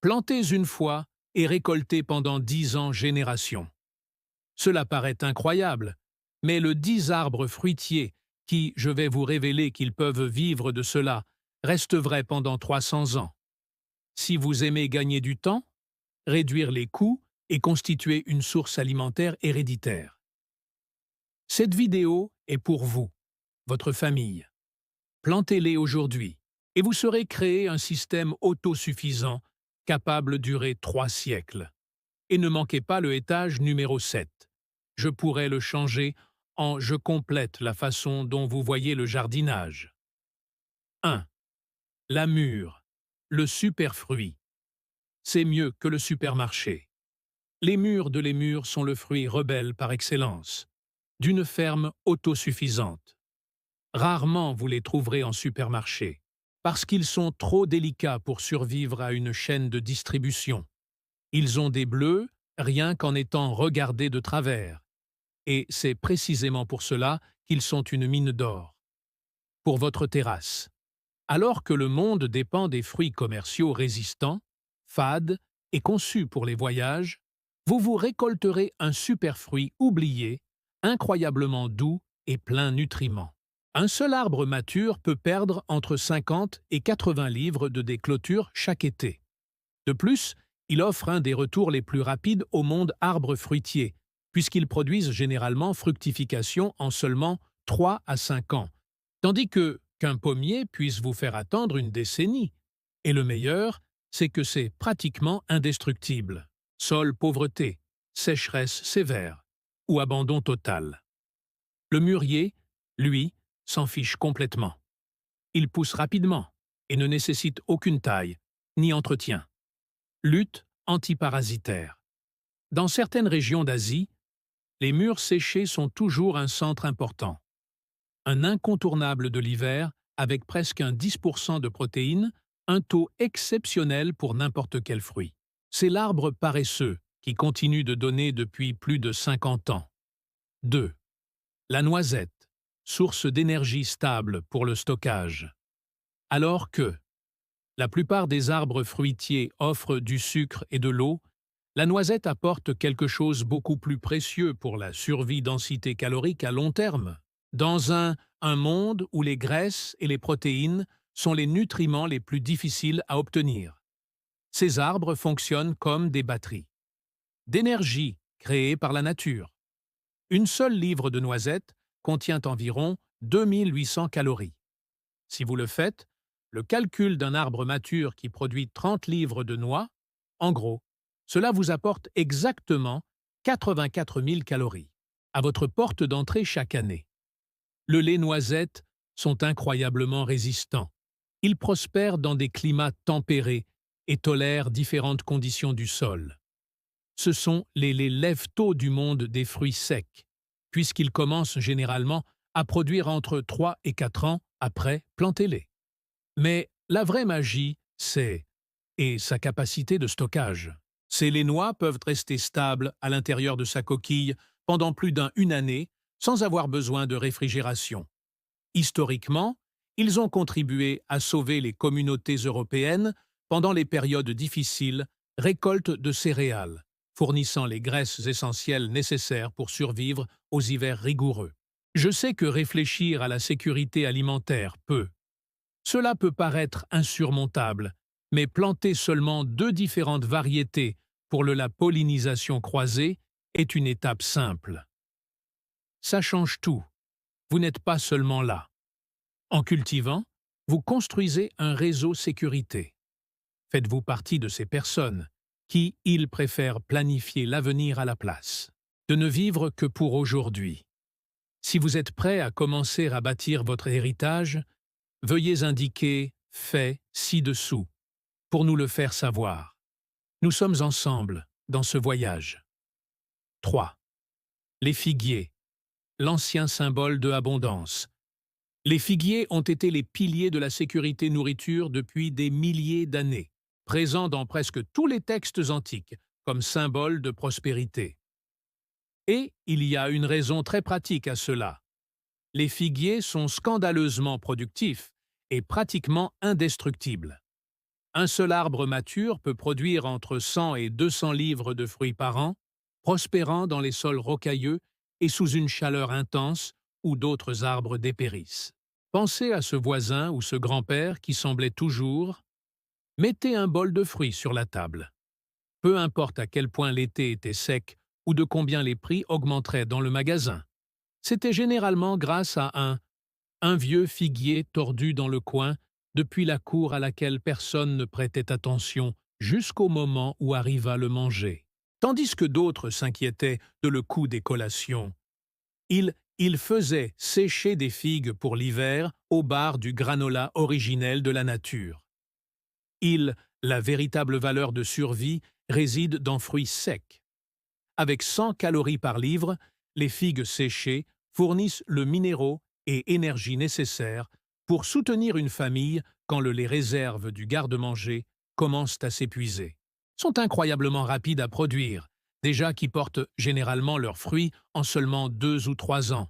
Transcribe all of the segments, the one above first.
Plantez une fois et récoltez pendant 10 ans génération. Cela paraît incroyable, mais le 10 arbres fruitiers, qui, je vais vous révéler qu'ils peuvent vivre de cela, reste vrai pendant 300 ans. Si vous aimez gagner du temps, réduire les coûts et constituer une source alimentaire héréditaire. Cette vidéo est pour vous, votre famille. Plantez-les aujourd'hui et vous saurez créer un système autosuffisant capable de durer 3 siècles. Et ne manquez pas le étage numéro 7. Je pourrais le changer en « Je complète la façon dont vous voyez le jardinage ». 1. La mûre, le superfruit. C'est mieux que le supermarché. Les mûres de Lémur sont le fruit rebelle par excellence, d'une ferme autosuffisante. Rarement vous les trouverez en supermarché, parce qu'ils sont trop délicats pour survivre à une chaîne de distribution. Ils ont des bleus rien qu'en étant regardés de travers, et c'est précisément pour cela qu'ils sont une mine d'or. Pour votre terrasse. Alors que le monde dépend des fruits commerciaux résistants, fades et conçus pour les voyages, vous récolterez un superfruit oublié, incroyablement doux et plein nutriments. Un seul arbre mature peut perdre entre 50 et 80 livres de déclôture chaque été. De plus, il offre un des retours les plus rapides au monde arbre fruitier, puisqu'ils produisent généralement fructification en seulement 3 à 5 ans, tandis qu'un pommier puisse vous faire attendre une décennie. Et le meilleur, c'est que c'est pratiquement indestructible. Sol pauvreté, sécheresse sévère ou abandon total. Le mûrier, lui, s'en fiche complètement. Il pousse rapidement et ne nécessite aucune taille, ni entretien. Lutte antiparasitaire. Dans certaines régions d'Asie, les mûres séchées sont toujours un centre important. Un incontournable de l'hiver avec presque un 10% de protéines, un taux exceptionnel pour n'importe quel fruit. C'est l'arbre paresseux qui continue de donner depuis plus de 50 ans. 2. La noisette, source d'énergie stable pour le stockage. Alors que la plupart des arbres fruitiers offrent du sucre et de l'eau, la noisette apporte quelque chose beaucoup plus précieux pour la survie densité calorique à long terme. Dans un monde où les graisses et les protéines sont les nutriments les plus difficiles à obtenir. Ces arbres fonctionnent comme des batteries d'énergie créée par la nature. Une seule livre de noisettes contient environ 2800 calories. Si vous le faites, le calcul d'un arbre mature qui produit 30 livres de noix, en gros, cela vous apporte exactement 84 000 calories à votre porte d'entrée chaque année. Le lait noisette sont incroyablement résistants. Ils prospèrent dans des climats tempérés et tolèrent différentes conditions du sol. Ce sont les lève-tôt du monde des fruits secs, puisqu'ils commencent généralement à produire entre 3 et 4 ans après plantez-les. Mais la vraie magie, c'est sa capacité de stockage. Les noix peuvent rester stables à l'intérieur de sa coquille pendant plus d'une année sans avoir besoin de réfrigération. Historiquement, ils ont contribué à sauver les communautés européennes pendant les périodes difficiles, récolte de céréales, fournissant les graisses essentielles nécessaires pour survivre aux hivers rigoureux. Je sais que réfléchir à la sécurité alimentaire Cela peut paraître insurmontable, mais planter seulement 2 différentes variétés pour la pollinisation croisée est une étape simple. Ça change tout. Vous n'êtes pas seulement là. En cultivant, vous construisez un réseau sécurité. Faites-vous partie de ces personnes qui, ils préfèrent planifier l'avenir à la place, de ne vivre que pour aujourd'hui. Si vous êtes prêt à commencer à bâtir votre héritage, veuillez indiquer « fait » ci-dessous pour nous le faire savoir. Nous sommes ensemble dans ce voyage. 3. Les figuiers, l'ancien symbole de abondance. Les figuiers ont été les piliers de la sécurité nourriture depuis des milliers d'années, présents dans presque tous les textes antiques comme symbole de prospérité. Et il y a une raison très pratique à cela. Les figuiers sont scandaleusement productifs et pratiquement indestructibles. Un seul arbre mature peut produire entre 100 et 200 livres de fruits par an, prospérant dans les sols rocailleux et sous une chaleur intense où d'autres arbres dépérissent. Pensez à ce voisin ou ce grand-père qui semblait toujours. Mettez un bol de fruits sur la table. Peu importe à quel point l'été était sec ou de combien les prix augmenteraient dans le magasin. C'était généralement grâce à un vieux figuier tordu dans le coin depuis la cour à laquelle personne ne prêtait attention jusqu'au moment où arriva le manger. Tandis que d'autres s'inquiétaient de le coût des collations. Il faisait sécher des figues pour l'hiver au bar du granola originel de la nature. La véritable valeur de survie réside dans fruits secs. Avec 100 calories par livre, les figues séchées fournissent le minéraux et énergie nécessaires pour soutenir une famille quand les réserves du garde-manger commencent à s'épuiser. Sont incroyablement rapides à produire, déjà qui portent généralement leurs fruits en seulement 2 ou 3 ans.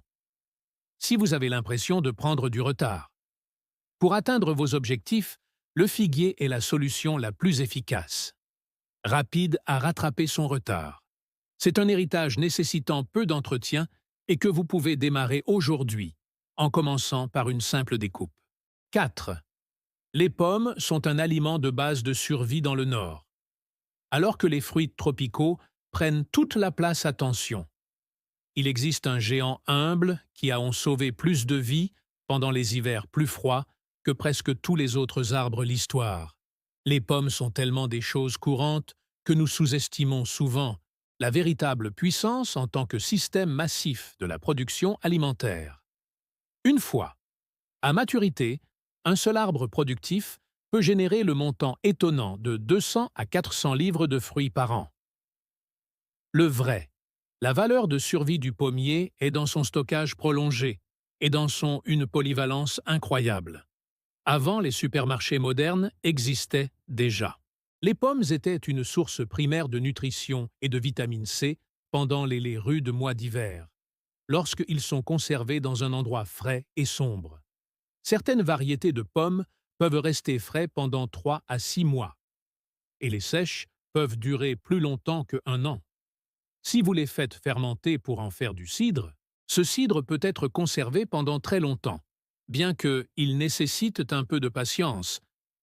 Si vous avez l'impression de prendre du retard. Pour atteindre vos objectifs, le figuier est la solution la plus efficace. Rapide à rattraper son retard. C'est un héritage nécessitant peu d'entretien et que vous pouvez démarrer aujourd'hui, en commençant par une simple découpe. 4. Les pommes sont un aliment de base de survie dans le Nord. Alors que les fruits tropicaux prennent toute la place attention. Il existe un géant humble qui a sauvé plus de vies pendant les hivers plus froids que presque tous les autres arbres l'histoire. Les pommes sont tellement des choses courantes que nous sous-estimons souvent la véritable puissance en tant que système massif de la production alimentaire. Une fois, à maturité, un seul arbre productif peut générer le montant étonnant de 200 à 400 livres de fruits par an. Le vrai. La valeur de survie du pommier est dans son stockage prolongé et dans une polyvalence incroyable. Avant, les supermarchés modernes existaient déjà. Les pommes étaient une source primaire de nutrition et de vitamine C pendant les rudes mois d'hiver, lorsqu'ils sont conservés dans un endroit frais et sombre. Certaines variétés de pommes peuvent rester frais pendant 3 à 6 mois, et les sèches peuvent durer plus longtemps qu'1 an. Si vous les faites fermenter pour en faire du cidre, ce cidre peut être conservé pendant très longtemps, bien qu'il nécessite un peu de patience,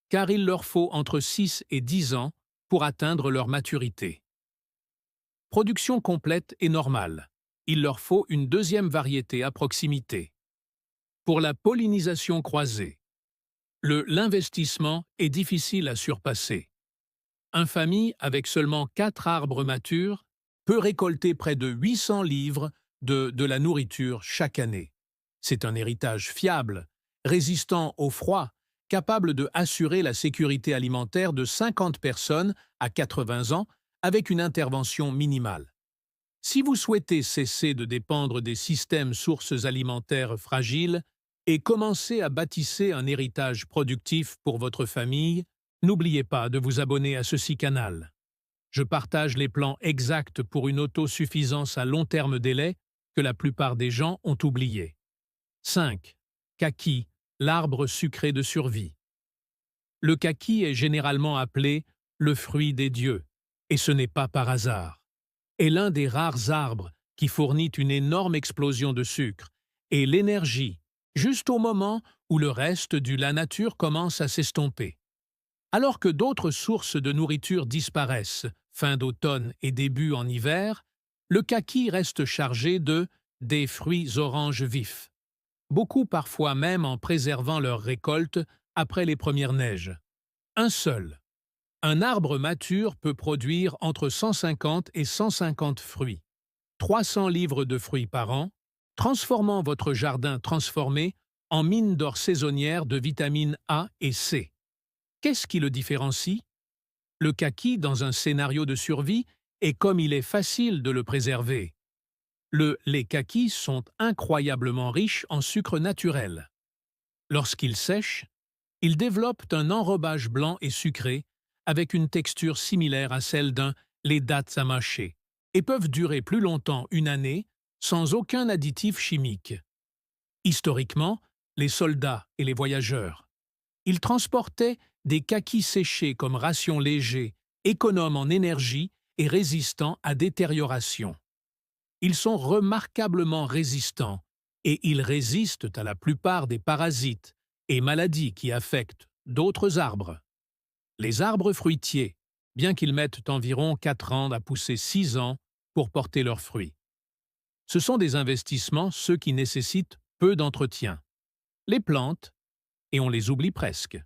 car il leur faut entre 6 et 10 ans pour atteindre leur maturité. Production complète et normale. Il leur faut une deuxième variété à proximité. Pour la pollinisation croisée, l'investissement est difficile à surpasser. Une famille avec seulement 4 arbres matures peut récolter près de 800 livres de la nourriture chaque année. C'est un héritage fiable, résistant au froid, capable de assurer la sécurité alimentaire de 50 personnes à 80 ans avec une intervention minimale. Si vous souhaitez cesser de dépendre des systèmes sources alimentaires fragiles et commencer à bâtisser un héritage productif pour votre famille, n'oubliez pas de vous abonner à ceci canal. Je partage les plans exacts pour une autosuffisance à long terme délai que la plupart des gens ont oublié. 5. Kaki, l'arbre sucré de survie. Le kaki est généralement appelé le fruit des dieux, et ce n'est pas par hasard. Est l'un des rares arbres qui fournit une énorme explosion de sucre et l'énergie, juste au moment où le reste de la nature commence à s'estomper. Alors que d'autres sources de nourriture disparaissent, fin d'automne et début en hiver, le kaki reste chargé des fruits oranges vifs. Beaucoup parfois même en préservant leur récolte après les premières neiges. Un arbre mature peut produire entre 150 et 150 fruits, 300 livres de fruits par an, transformant votre jardin transformé en mine d'or saisonnière de vitamines A et C. Qu'est-ce qui le différencie? Le kaki, dans un scénario de survie, est comme il est facile de le préserver. Les kakis sont incroyablement riches en sucre naturel. Lorsqu'ils sèchent, ils développent un enrobage blanc et sucré avec une texture similaire à celle les dattes à mâcher et peuvent durer plus longtemps une année sans aucun additif chimique. Historiquement, les soldats et les voyageurs, ils transportaient des kakis séchés comme ration léger, économes en énergie et résistants à détérioration. Ils sont remarquablement résistants et ils résistent à la plupart des parasites et maladies qui affectent d'autres arbres. Les arbres fruitiers, bien qu'ils mettent environ 4 ans à pousser 6 ans pour porter leurs fruits. Ce sont des investissements, ceux qui nécessitent peu d'entretien. Les plantes, et on les oublie presque.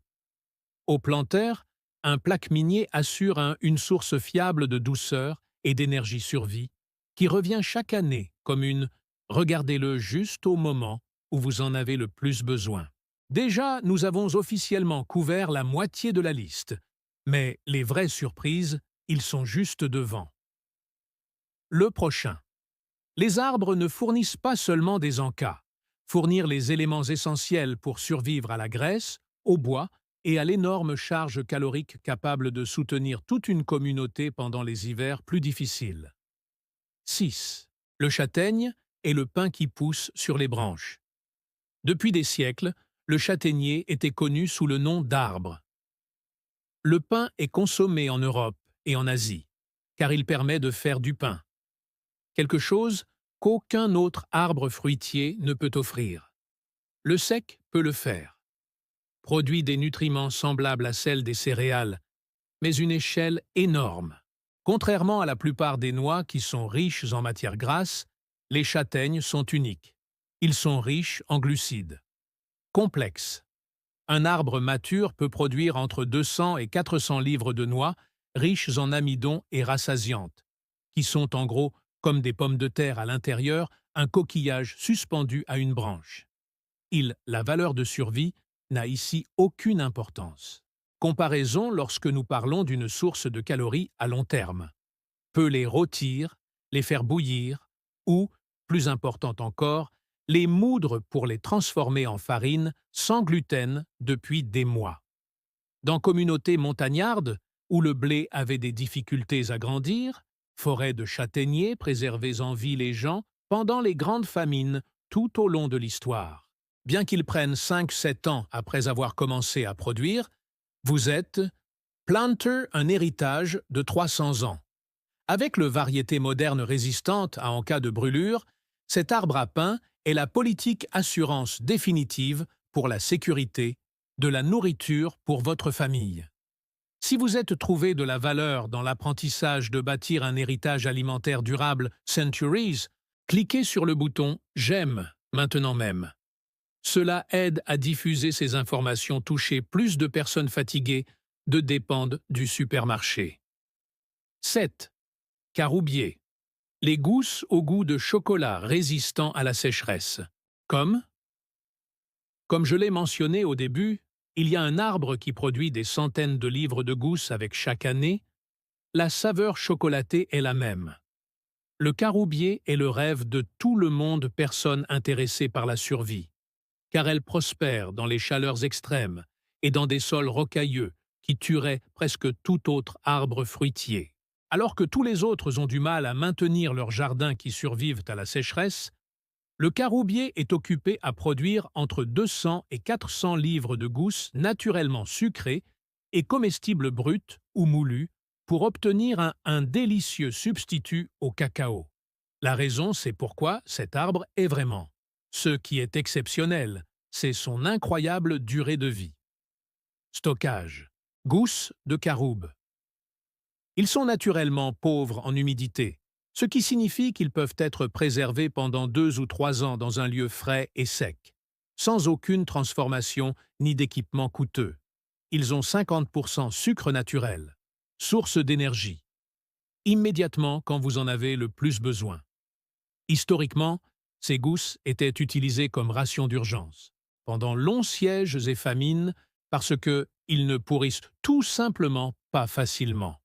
Au plantaire, un plaque minier assure une source fiable de douceur et d'énergie survie qui revient chaque année comme une « regardez-le juste au moment où vous en avez le plus besoin ». Déjà, nous avons officiellement couvert la moitié de la liste, mais les vraies surprises, ils sont juste devant. Le prochain. Les arbres ne fournissent pas seulement des encas. Fournir les éléments essentiels pour survivre à la graisse, au bois et à l'énorme charge calorique capable de soutenir toute une communauté pendant les hivers plus difficiles. 6. Le châtaigne et le pin qui pousse sur les branches. Depuis des siècles, le châtaignier était connu sous le nom d'arbre. Le pin est consommé en Europe et en Asie, car il permet de faire du pain. Quelque chose qu'aucun autre arbre fruitier ne peut offrir. Le sec peut le faire. Produit des nutriments semblables à celles des céréales, mais une échelle énorme. Contrairement à la plupart des noix qui sont riches en matières grasses, les châtaignes sont uniques. Ils sont riches en glucides. Complexes. Un arbre mature peut produire entre 200 et 400 livres de noix riches en amidon et rassasiantes, qui sont en gros comme des pommes de terre à l'intérieur, un coquillage suspendu à une branche. La valeur de survie, n'a ici aucune importance. Comparaison lorsque nous parlons d'une source de calories à long terme. Peut les rôtir, les faire bouillir ou, plus important encore, les moudre pour les transformer en farine sans gluten depuis des mois. Dans communautés montagnardes, où le blé avait des difficultés à grandir, forêts de châtaigniers préservées en vie les gens pendant les grandes famines tout au long de l'histoire. Bien qu'ils prennent 5-7 ans après avoir commencé à produire, vous êtes planter un héritage de 300 ans. Avec le variété moderne résistante en cas de brûlure, cet arbre à pain est la politique assurance définitive pour la sécurité, de la nourriture pour votre famille. Si vous êtes trouvé de la valeur dans l'apprentissage de bâtir un héritage alimentaire durable Centuries, cliquez sur le bouton « J'aime » maintenant même. Cela aide à diffuser ces informations toucher plus de personnes fatiguées de dépendre du supermarché. 7. Caroubier. Les gousses au goût de chocolat résistant à la sécheresse. Comme je l'ai mentionné au début, il y a un arbre qui produit des centaines de livres de gousses avec chaque année. La saveur chocolatée est la même. Le caroubier est le rêve de tout le monde personne intéressée par la survie, car elle prospère dans les chaleurs extrêmes et dans des sols rocailleux qui tueraient presque tout autre arbre fruitier. Alors que tous les autres ont du mal à maintenir leurs jardins qui survivent à la sécheresse, le caroubier est occupé à produire entre 200 et 400 livres de gousses naturellement sucrées et comestibles brutes ou moulues pour obtenir un délicieux substitut au cacao. La raison, c'est pourquoi cet arbre est vraiment. Ce qui est exceptionnel, c'est son incroyable durée de vie. Stockage. Gousses de caroube. Ils sont naturellement pauvres en humidité, ce qui signifie qu'ils peuvent être préservés pendant 2 ou 3 ans dans un lieu frais et sec, sans aucune transformation ni d'équipement coûteux. Ils ont 50% sucre naturel, source d'énergie, immédiatement quand vous en avez le plus besoin. Historiquement, ces gousses étaient utilisées comme ration d'urgence, pendant longs sièges et famines, parce qu'ils ne pourrissent tout simplement pas facilement.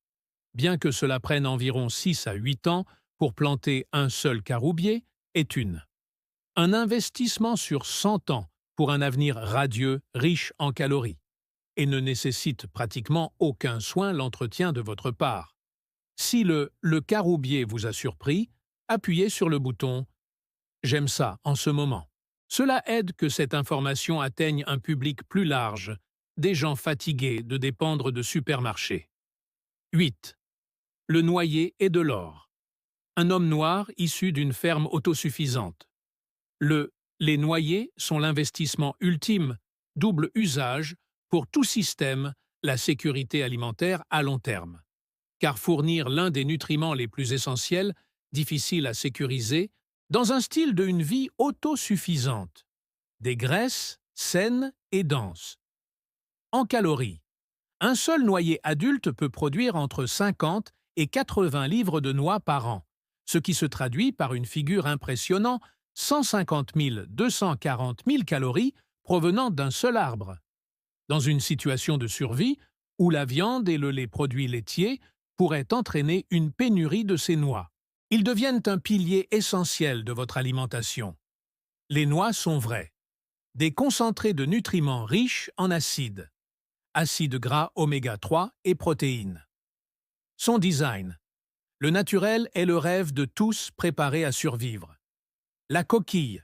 Bien que cela prenne environ 6 à 8 ans pour planter un seul caroubier, un investissement sur 100 ans pour un avenir radieux, riche en calories, et ne nécessite pratiquement aucun soin l'entretien de votre part. Si le caroubier vous a surpris, appuyez sur le bouton « J'aime ça en ce moment ». Cela aide que cette information atteigne un public plus large des gens fatigués de dépendre de supermarchés. 8. Le noyer est de l'or. Un homme noir issu d'une ferme autosuffisante. Les noyers sont l'investissement ultime, double usage, pour tout système, la sécurité alimentaire à long terme. Car fournir l'un des nutriments les plus essentiels, difficile à sécuriser, dans un style d'une vie autosuffisante. Des graisses saines et denses. En calories, un seul noyer adulte peut produire entre 50 et 80 livres de noix par an, ce qui se traduit par une figure impressionnante, 150 240 000 calories provenant d'un seul arbre. Dans une situation de survie, où la viande et le lait produits laitiers pourraient entraîner une pénurie de ces noix. Ils deviennent un pilier essentiel de votre alimentation. Les noix sont vraies. Des concentrés de nutriments riches en acides gras oméga 3 et protéines. Son design. Le naturel est le rêve de tous préparés à survivre. La coquille.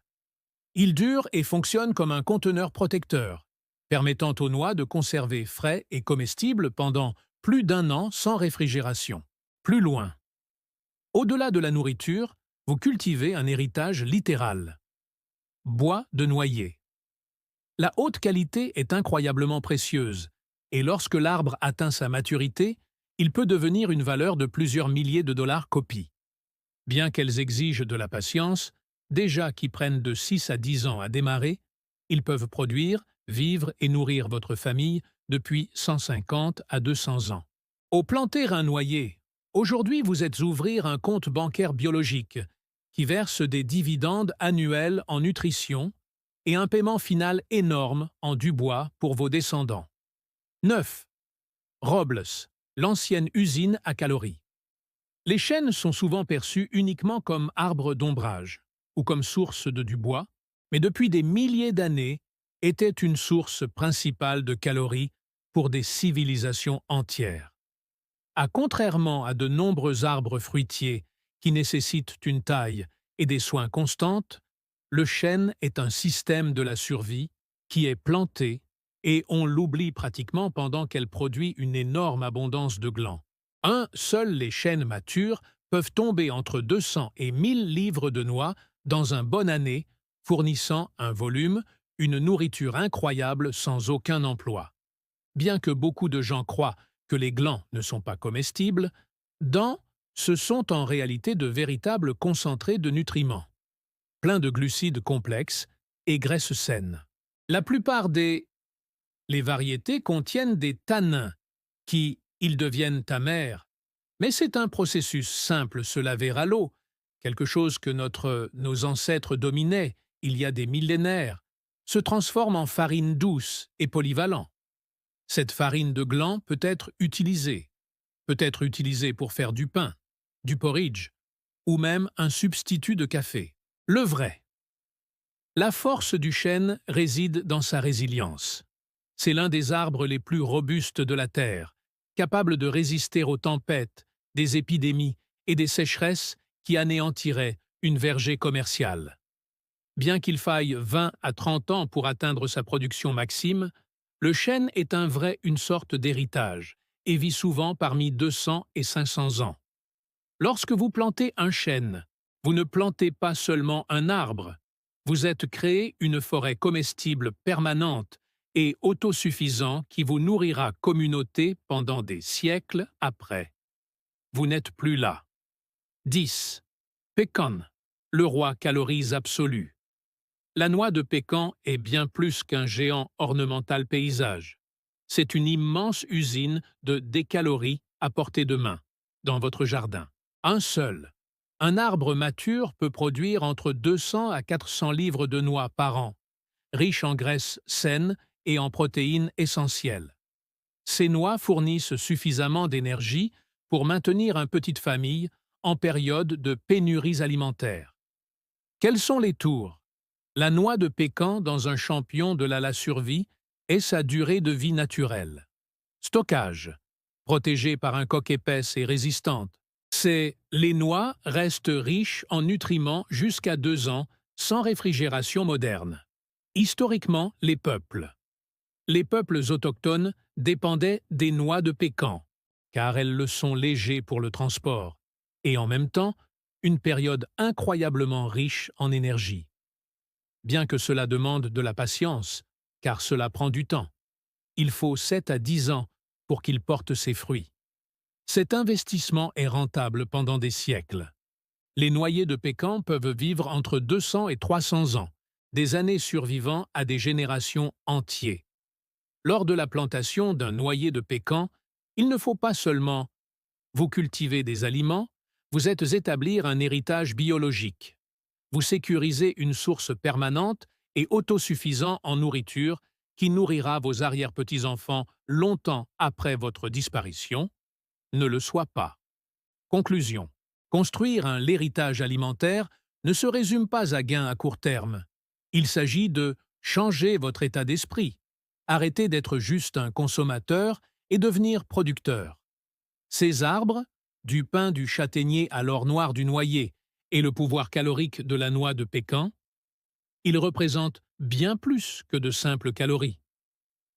Il dure et fonctionne comme un conteneur protecteur, permettant aux noix de conserver frais et comestibles pendant plus d'1 an sans réfrigération. Plus loin. Au-delà de la nourriture, vous cultivez un héritage littéral. Bois de noyer. La haute qualité est incroyablement précieuse, et lorsque l'arbre atteint sa maturité, il peut devenir une valeur de plusieurs milliers de dollars copie. Bien qu'elles exigent de la patience, déjà qui prennent de 6 à 10 ans à démarrer, ils peuvent produire, vivre et nourrir votre famille depuis 150 à 200 ans. Au planter un noyer, aujourd'hui vous êtes ouvrir un compte bancaire biologique qui verse des dividendes annuels en nutrition et un paiement final énorme en du bois pour vos descendants. 9. Robles, l'ancienne usine à calories. Les chênes sont souvent perçus uniquement comme arbres d'ombrage ou comme source de du bois, mais depuis des milliers d'années étaient une source principale de calories pour des civilisations entières. Contrairement à de nombreux arbres fruitiers qui nécessitent une taille et des soins constantes, le chêne est un système de la survie qui est planté et on l'oublie pratiquement pendant qu'elle produit une énorme abondance de glands. Seuls les chênes matures peuvent tomber entre 200 et 1000 livres de noix dans une bonne année, fournissant un volume, une nourriture incroyable sans aucun emploi. Bien que beaucoup de gens croient que les glands ne sont pas comestibles, ce sont en réalité de véritables concentrés de nutriments, pleins de glucides complexes et graisses saines. La plupart les variétés contiennent des tanins ils deviennent amers. Mais c'est un processus simple, se laver à l'eau, quelque chose que nos ancêtres dominaient il y a des millénaires, se transforme en farine douce et polyvalent. Cette farine de gland peut être utilisée pour faire du pain, du porridge, ou même un substitut de café. Le vrai. La force du chêne réside dans sa résilience. C'est l'un des arbres les plus robustes de la Terre, capable de résister aux tempêtes, des épidémies et des sécheresses qui anéantiraient une verger commerciale. Bien qu'il faille 20 à 30 ans pour atteindre sa production maxime, le chêne est une sorte d'héritage et vit souvent parmi 200 et 500 ans. Lorsque vous plantez un chêne, vous ne plantez pas seulement un arbre, vous êtes créé une forêt comestible permanente et autosuffisant qui vous nourrira communauté pendant des siècles après. Vous n'êtes plus là. 10. Pécan, le roi calories absolu. La noix de pécan est bien plus qu'un géant ornemental paysage. C'est une immense usine de décalories à portée de main, dans votre jardin. Un arbre mature peut produire entre 200 à 400 livres de noix par an, riches en graisses saines et en protéines essentielles. Ces noix fournissent suffisamment d'énergie pour maintenir une petite famille en période de pénuries alimentaires. Quels sont les tours? La noix de pécan dans un champion de la survie est sa durée de vie naturelle. Stockage. Protégée par un coque épaisse et résistante. Les noix restent riches en nutriments jusqu'à 2 ans sans réfrigération moderne. Historiquement, les peuples. Les peuples autochtones dépendaient des noix de pécan, car elles le sont légers pour le transport, et en même temps, une période incroyablement riche en énergie. Bien que cela demande de la patience, car cela prend du temps. Il faut 7 à 10 ans pour qu'il porte ses fruits. Cet investissement est rentable pendant des siècles. Les noyers de pécan peuvent vivre entre 200 et 300 ans, des années survivant à des générations entières. Lors de la plantation d'un noyer de pécan, il ne faut pas seulement vous cultiver des aliments, vous êtes établir un héritage biologique. Vous sécurisez une source permanente et autosuffisante en nourriture qui nourrira vos arrière-petits-enfants longtemps après votre disparition. Ne le soit pas. Conclusion. Construire l'héritage alimentaire ne se résume pas à gain à court terme. Il s'agit de changer votre état d'esprit, arrêter d'être juste un consommateur et devenir producteur. Ces arbres, du pin du châtaignier à l'or noir du noyer et le pouvoir calorique de la noix de pécan, ils représentent bien plus que de simples calories.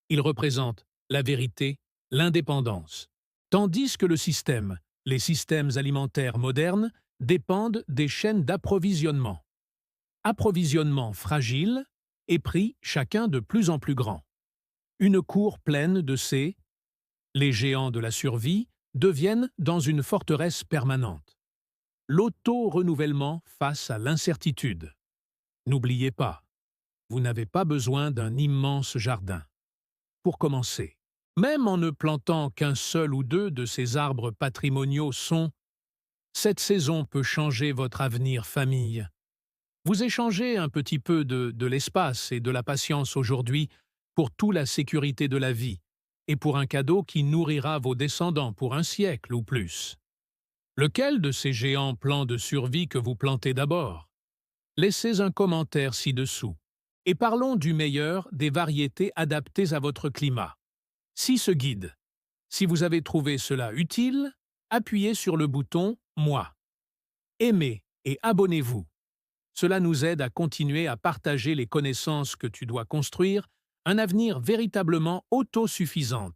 Ils représentent la vérité, l'indépendance. Tandis que les systèmes alimentaires modernes, dépendent des chaînes d'approvisionnement. Approvisionnement fragile et prix chacun de plus en plus grand. Une cour pleine de les géants de la survie deviennent dans une forteresse permanente. L'auto-renouvellement face à l'incertitude. N'oubliez pas, vous n'avez pas besoin d'un immense jardin. Pour commencer, même en ne plantant qu'un seul ou deux de ces arbres patrimoniaux cette saison peut changer votre avenir famille. Vous échangez un petit peu de l'espace et de la patience aujourd'hui pour toute la sécurité de la vie et pour un cadeau qui nourrira vos descendants pour un siècle ou plus. Lequel de ces géants plans de survie que vous plantez d'abord? Laissez un commentaire ci-dessous et parlons du meilleur des variétés adaptées à votre climat. Si vous avez trouvé cela utile, appuyez sur le bouton « Moi ». Aimez et abonnez-vous. Cela nous aide à continuer à partager les connaissances que tu dois construire un avenir véritablement autosuffisant.